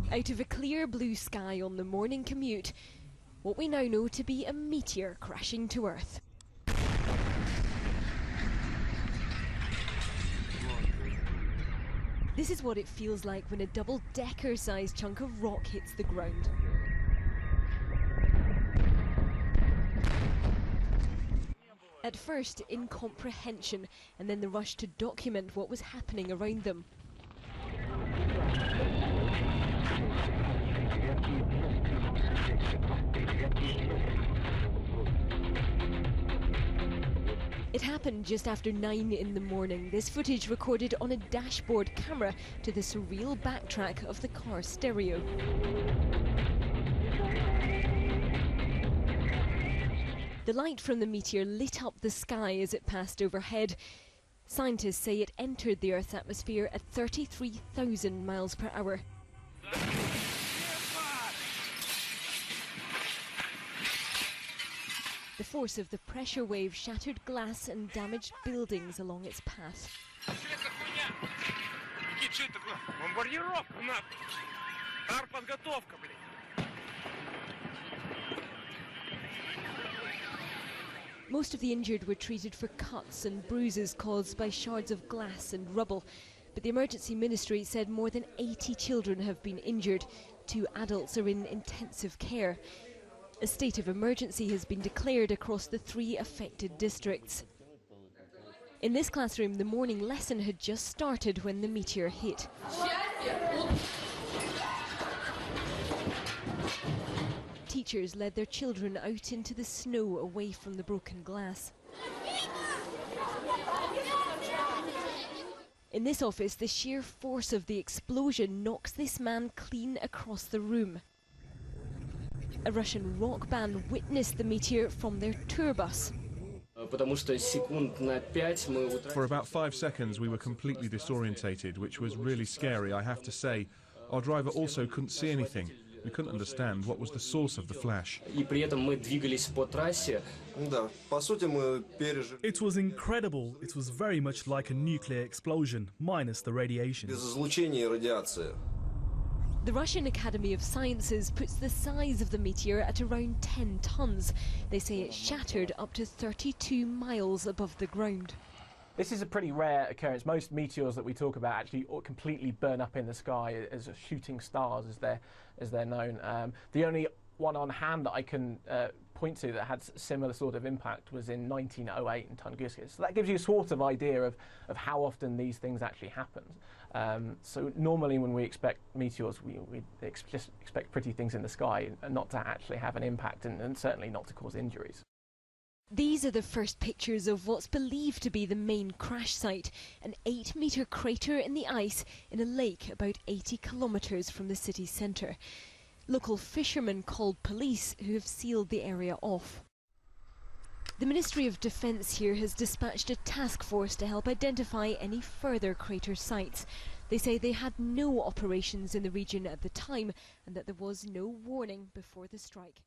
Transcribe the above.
Out of a clear blue sky on the morning commute, what we now know to be a meteor crashing to Earth. This is what it feels like when a double-decker-sized chunk of rock hits the ground. At first, incomprehension, and then the rush to document what was happening around them. It happened just after 9 in the morning. This footage recorded on a dashboard camera to the surreal backtrack of the car stereo. The light from the meteor lit up the sky as it passed overhead. Scientists say it entered the Earth's atmosphere at 33,000 miles per hour. The force of the pressure wave shattered glass and damaged buildings along its path. Most of the injured were treated for cuts and bruises caused by shards of glass and rubble. But the emergency ministry said more than 80 children have been injured. 2 adults are in intensive care. A state of emergency has been declared across the 3 affected districts. In this classroom, the morning lesson had just started when the meteor hit. Teachers led their children out into the snow away from the broken glass. In this office, the sheer force of the explosion knocks this man clean across the room. A Russian rock band witnessed the meteor from their tour bus. For about 5 seconds we were completely disorientated, which was really scary, I have to say. Our driver also couldn't see anything. We couldn't understand what was the source of the flash. It was incredible. It was very much like a nuclear explosion, minus the radiation. The Russian Academy of Sciences puts the size of the meteor at around 10 tons. They say it shattered up to 32 miles above the ground. This is a pretty rare occurrence. Most meteors that we talk about actually completely burn up in the sky as shooting stars, as they're known. The only one on hand that I can point to that had similar sort of impact was in 1908 in Tunguska. So that gives you a sort of idea of how often these things actually happen. So normally when we expect meteors, we just expect pretty things in the sky and not to actually have an impact and certainly not to cause injuries. These are the first pictures of what's believed to be the main crash site, an 8-metre crater in the ice in a lake about 80 kilometres from the city centre. Local fishermen called police, who have sealed the area off. The Ministry of Defence here has dispatched a task force to help identify any further crater sites. They say they had no operations in the region at the time and that there was no warning before the strike.